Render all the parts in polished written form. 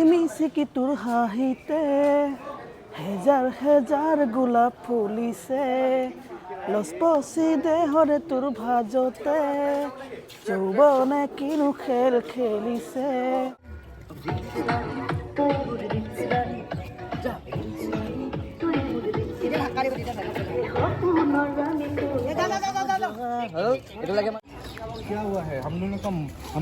মিচিকি তোৰ হাঁহিতে হেজাৰ হেজাৰ গোলাপ ফুলিছে লচপচি দেহৰে তোৰ ভাজতে যৌৱনে কিনো খেল খেলিছে क्या हुआ है हम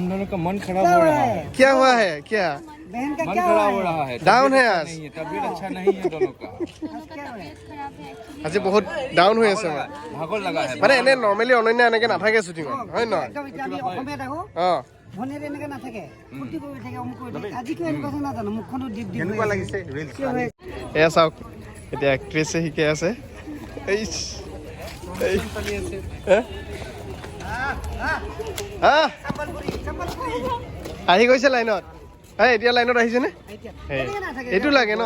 दोनों का मन खराब हो रहा है क्या हुआ है क्या बहन का मन खराब हो रहा है डाउन है आज नहीं है तबीयत अच्छा नहीं है दोनों का আজি বহুত ডাউন হৈ আছে भागो लगा है মানে এনে নৰ্মেলি অনন্য এনেকে নাথাকে শ্বুটিঙত হয় নহয় অসমীয়াত আহো অঁ ভনীৰে এনেকে নাথাকে ফূৰ্তি কৰি থাকে অমুক কৰি থাকে আজি কিয় এনেকুৱা নাজানো মুখখনো ডিপ ডিপ কেনেকুৱা লাগিছে এয়া চাওক এতিয়া এক্ট্ৰেছে শিকাই আছে আহি গৈছে লাইনত এতিয়া লাইনত আহিছেনে এইটো লাগে ন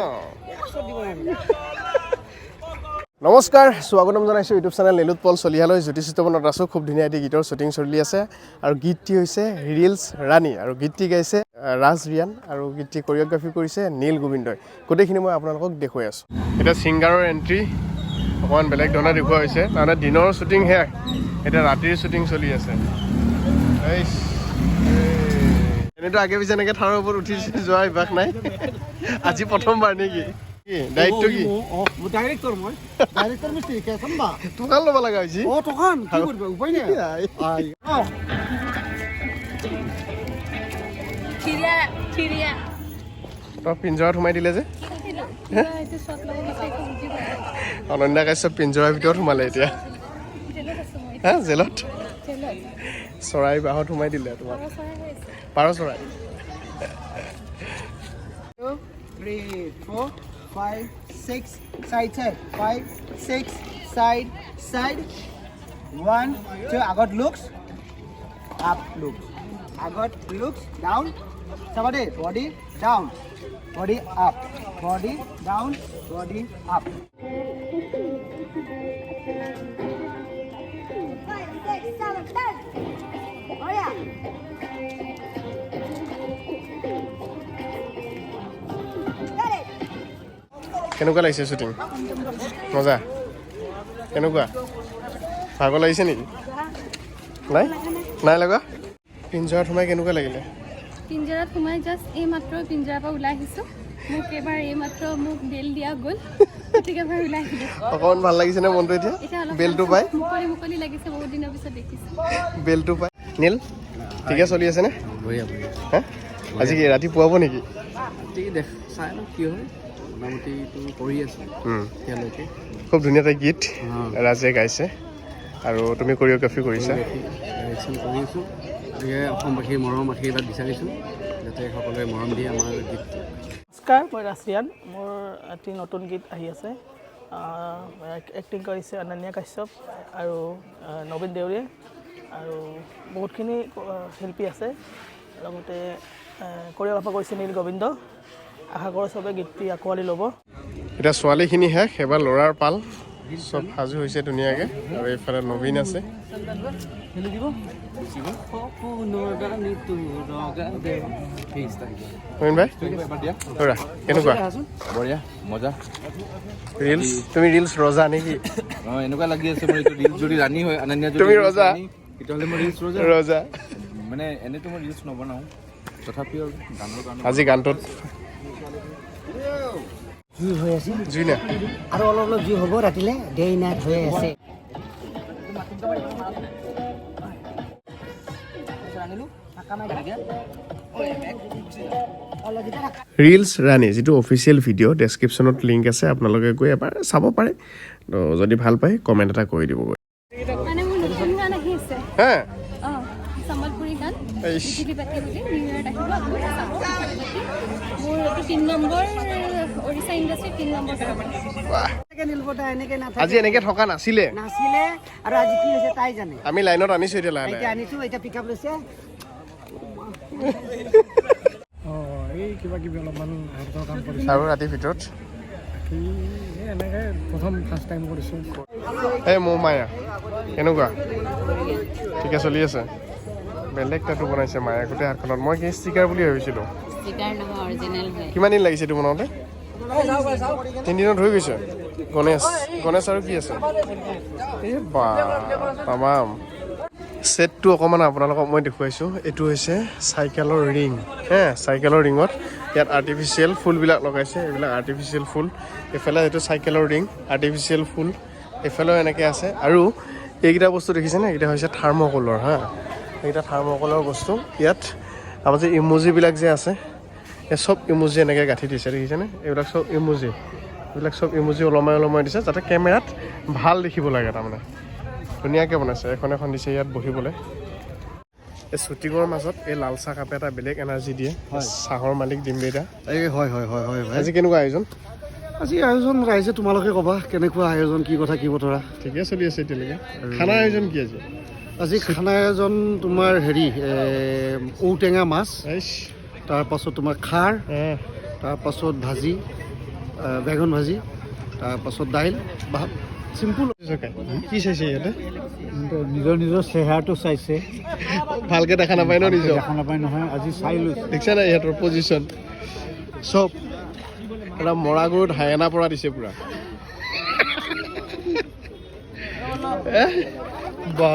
নমস্কাৰ স্বাগতম জনাইছোঁ ইউটিউব চেনেল নীলোৎপল চলিহালৈ জ্যোতিষিতৱনত আছোঁ খুব ধুনীয়া এটি গীতৰ শ্বুটিং চলি আছে আৰু গীতটি হৈছে ৰিলছ ৰাণী আৰু গীতটি গাইছে ৰাজ ৰিয়ান আৰু গীতটি কৰিঅ'গ্ৰাফি কৰিছে নীল গোবিন্দই গোটেইখিনি মই আপোনালোকক দেখুৱাই আছোঁ এতিয়া ছিংগাৰৰ এণ্ট্ৰি অকণমান বেলেগ ধৰণে দেখুওৱা হৈছে তাৰমানে দিনৰ শ্বুটিং হে এতিয়া ৰাতিৰ শ্বুটিং চলি আছে এনেতো আগে পিছে এনেকৈ থাৰৰ ওপৰত উঠি যোৱা অভ্যাস নাই আজি প্ৰথমবাৰ নেকি দায়িত্ব কি ডাইৰেক্টৰ মই ডাইৰেক্টৰ মিস্ত্ৰী কেছম্বা টুকান ল'ব লগা হৈছে টুকান কি কৰিব উপায় নাই তই পিঞ্জৰাত সোমাই দিলে যে অনন্যা কাশ্যপ পিঞ্জৰাৰ ভিতৰত সোমালে এতিয়া হা জেলত চৰাই বাহত সোমাই দিলে তোমাক পাৰ চৰাই 3 4 5 6 side 5 6 side 1 2 আগত looks up looks আগত looks down sabade body down body up body down body up কেনেকুৱা লাগিছে শ্বুটিং মজা কেনেকুৱা ভাগৰ লাগিছে নেকি নাই নাই লগা পিঞ্জৰাত সোমাই কেনেকুৱা লাগিলে পিঞ্জৰাত সোমাই জাষ্ট এই মাত্ৰ পিঞ্জৰাৰ পৰা ওলাই আহিছোঁ মোক এবাৰ এই মাত্ৰ মোক বেল দিয়া গ'ল গতিকে এবাৰ ওলাই আহিলোঁ অকণমান ভাল লাগিছেনে মনটো এতিয়া বেলটো পাই মুকলি লাগিছে বহুত দিনৰ পিছত দেখিছোঁ বেলটো পাই নীল ঠিকে চলি আছেনে হা আজি কি ৰাতি পুৱাব নেকি চাই লওঁ কি হয় মোটামুটিটো কৰি আছোঁ এতিয়ালৈকে খুব ধুনীয়া এটা গীত ৰাজে গাইছে আৰু তুমি কৰিঅ'গ্ৰাফি কৰিছা ডাইৰেকশ্যন কৰি আছোঁ গতিকে অসমবাসীৰ মৰম আশীৰ্বাদ বিচাৰিছোঁ যাতে সকলোৱে মৰম দিয়ে আমাৰ গীত নমস্কাৰ মই ৰাছিয়ান মোৰ এটি নতুন গীত আহি আছে এক্টিং কৰিছে অনন্যা কাশ্যপ আৰু নবীন দেউৰীয়ে আৰু বহুতখিনি শিল্পী আছে লগতে কৰিঅ'গ্ৰাফাৰ কৰিছে নীল গোবিন্দ আশা কৰোঁ চবে গীতটি আঁকোৱালি ল'ব এতিয়া ছোৱালীখিনি শেষ এবাৰ ল'ৰাৰ পাল চব সাজু হৈছে ধুনীয়াকৈ আৰু এইফালে নবীন আছে নবীন ভাই কেনেকুৱা বঢ়িয়া মজা ৰিলছ তুমি ৰিলছ ৰজা নেকি অঁ এনেকুৱা লাগি আছে মোৰ ৰিলছ যদি ৰাণী হয় অনন্যা তুমি ৰজা তেতিয়াহ'লে মই ৰিলছ ৰজা মানে এনেতো মই ৰিলছ নবনাওঁ তথাপিও গানৰ কাৰণে আজি গানটোত জুই হৈ আছে জুই না আৰু অলপ অলপ জুই হ'ব ৰাতিলে ডে নাইট হৈ আছে ৰিলছ ৰাণী যিটো অফিচিয়েল ভিডিঅ' ডেছক্ৰিপশ্যনত লিংক আছে আপোনালোকে গৈ এবাৰ চাব পাৰে তো যদি ভাল পায় কমেণ্ট এটা কৰি দিবগৈ মানে মোৰ নতুন গান আহি আছে হা সম্বলপুৰী গান পৃথিৱী পাতি বুলি নিউ ইয়েৰত আহিব আপোনালোকে চাব মোৰ এইটো 3 নম্বৰ ওড়িশা ইণ্ডাষ্ট্ৰীৰ 3 নম্বৰ আজি এনেকৈ থকা নাছিলে নাছিলে আৰু আজি কি হৈছে তাই জানে আমি লাইনত আনিছোঁ এতিয়া লাহে এতিয়া আনিছোঁ এতিয়া পিক আপ লৈছে এই কিবা কিবি অলপমান হাতৰ কাম কৰিছোঁ আৰু ৰাতিৰ ভিতৰত এনেকৈ প্ৰথম ফাৰ্ষ্ট টাইম কৰিছোঁ এই মৌ মায়া কেনেকুৱা ঠিকে চলি আছে বেলেগ টাটু বনাইছে মায়ে গোটেই হাতখনত মই কি ষ্টিকাৰ বুলি ভাবিছিলোঁ ষ্টিকাৰ নহয় অৰিজিনেল হয় কিমান দিন লাগিছে এইটো বনাওঁতে 3 দিনত হৈ গৈছে গণেশ আৰু কি আছে এই বা তামাম ছেটটো অকণমান আপোনালোকক মই দেখুৱাইছোঁ এইটো হৈছে চাইকেলৰ ৰিং চাইকেলৰ ৰিঙত ইয়াত আৰ্টিফিচিয়েল ফুলবিলাক লগাইছে এইবিলাক আৰ্টিফিচিয়েল ফুল এইফালে এইটো চাইকেলৰ ৰিং আৰ্টিফিচিয়েল ফুল এইফালেও এনেকৈ আছে আৰু এইকেইটা বস্তু দেখিছেনে এইকেইটা হৈছে থাৰ্মকলৰ এইকেইটা থাৰ্মকলৰ বস্তু ইয়াত আমাৰ যে ইমোজিবিলাক যে আছে এই চব ইমোজি এনেকৈ গাঁঠি দিছে দেখিছেনে এইবিলাক চব ইমোজি ওলমাই দিছে যাতে কেমেৰাত ভাল দেখিব লাগে তাৰমানে ধুনীয়াকৈ বনাইছে এখন দিছে ইয়াত বহিবলৈ এই শ্বুটিঙৰ মাজত এই লাল চাহ কাপে এটা বেলেগ এনাৰ্জি দিয়ে চাহৰ মালিক ডিম্বেদা হয় আজি কেনেকুৱা আয়োজন আজি আয়োজন ৰাইজে তোমালোকে ক'বা কেনেকুৱা আয়োজন কি কথা কি বতৰা ঠিকে চলি আছে এতিয়ালৈকে খানাৰ আয়োজন কি আজি আজি খানা আয়োজন তোমাৰ হেৰি ঔটেঙা মাছ তাৰপাছত তোমাৰ খাৰ তাৰপাছত ভাজি বেঙন ভাজি তাৰপাছত দাইল ভাত চিম্পুল কি চাইছে ইহঁতে নিজৰ চেহেৰাটো চাইছে ভালকৈ দেখা নাপায় ন নিজৰ দেখা নাপায় নহয় আজি চাই লৈছে দেখিছা নাই ইহঁতৰ পজিশ্যন চব এটা মৰা গৰুত হায়েনা পৰা দিছে পুৰা বা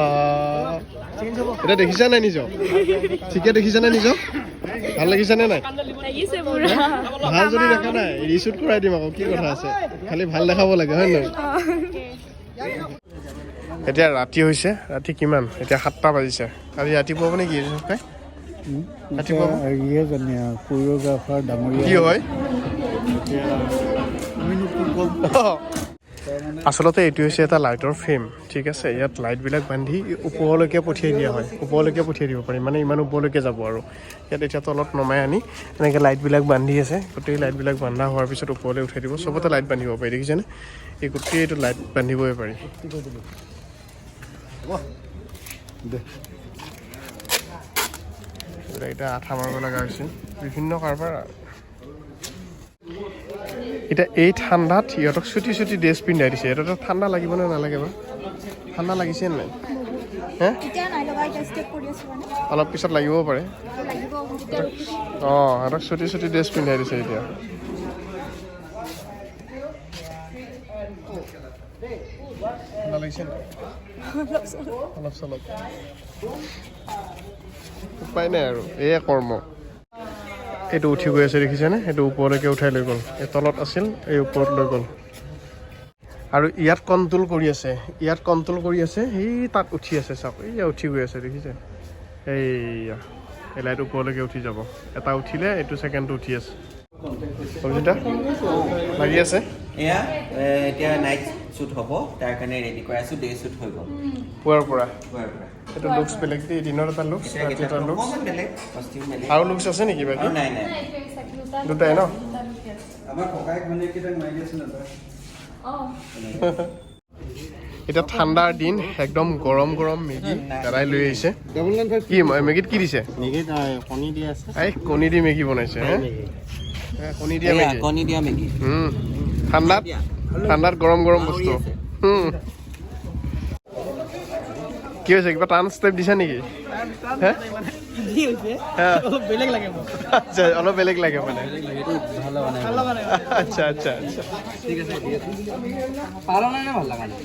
এতিয়া দেখিছা নাই নিজক ঠিকে দেখিছা নাই নিজক ভাল লাগিছেনে নাই ভাল যদি দেখা নাই ৰিশ্বুট কৰাই দিম আকৌ কি কথা আছে খালি ভাল দেখাব লাগে হয় নহয় এতিয়া ৰাতি হৈছে ৰাতি কিমান এতিয়া 7টা বাজিছে আজি ৰাতিপুৱা মানে কি ৰাতিপুৱা ইয়ে জানে কোৰিঅ'গ্ৰাফাৰ ডাঙৰীয়া কি হয় আচলতে এইটো হৈছে এটা লাইটৰ ফ্ৰেম ঠিক আছে ইয়াত লাইটবিলাক বান্ধি ওপৰলৈকে পঠিয়াই দিয়া হয় ওপৰলৈকে পঠিয়াই দিব পাৰি মানে ইমান ওপৰলৈকে যাব আৰু ইয়াত এতিয়া তলত নমাই আনি এনেকৈ লাইটবিলাক বান্ধি আছে গোটেই লাইটবিলাক বান্ধা হোৱাৰ পিছত ওপৰলৈ উঠাই দিব চবতে লাইট বান্ধিব পাৰি দেখিছেনে এই গোটেইটো লাইট বান্ধিবই পাৰি এতিয়া আঠা মাৰিব লগা হৈছে বিভিন্ন কাৰবাৰ এতিয়া এই ঠাণ্ডাত সিহঁতক চুটি ড্ৰেছ পিন্ধাই দিছে সিহঁতৰ ঠাণ্ডা লাগিব নে নালাগে বাৰু ঠাণ্ডা লাগিছে নাই অলপ পিছত লাগিবও পাৰে সিহঁতক চুটি ড্ৰেছ পিন্ধাই দিছে এতিয়া লাগিছে অলপ চলপ উপায় নাই আৰু এয়া কৰ্ম এইটো উঠি গৈ আছে দেখিছেনে এইটো ওপৰলৈকে উঠাই লৈ গ'ল এই তলত আছিল এই ওপৰত লৈ গ'ল আৰু ইয়াত কণ্ট্ৰল কৰি আছে সেই তাত উঠি আছে চাওক এয়া উঠি গৈ আছে দেখিছে এইয়া এই লাইট ওপৰলৈকে উঠি যাব এটা উঠিলে এইটো ছেকেণ্ডটো উঠি আছে অভিজিতা লাগি আছে এয়া এতিয়া নাইট শ্বুট হ'ব তাৰ কাৰণে ৰেডি কৰি আছোঁ ডে শ্বুট হৈ গ'ল পুৱাৰ পৰা এইটো লুকছ বেলেগ দেই দিনৰ এটা লুকছ ৰাতি এটা লুকছ বেলেগ কষ্টিউম বেলেগ আৰু লুকছ আছে নেকি বাকী নাই দুটাই ন আমাৰ ককাইক মানে কেইটাক মাৰি আছে না এতিয়া ঠাণ্ডাৰ দিন একদম গৰম মেগী দাদাই লৈ আহিছে কি মেগীত কি দিছে কণী দি আছে এই কণী দি মেগী বনাইছে কণী দিয়া মেগী কণী দিয়া মেগী ঠাণ্ডাত গৰম বস্তু কি হৈছে কিবা টান ষ্টেপ দিছা নেকি আচ্ছা অলপ বেলেগ লাগে মানে আচ্ছা ঠিক আছে পাৰা নাই না ভাল লগা নাই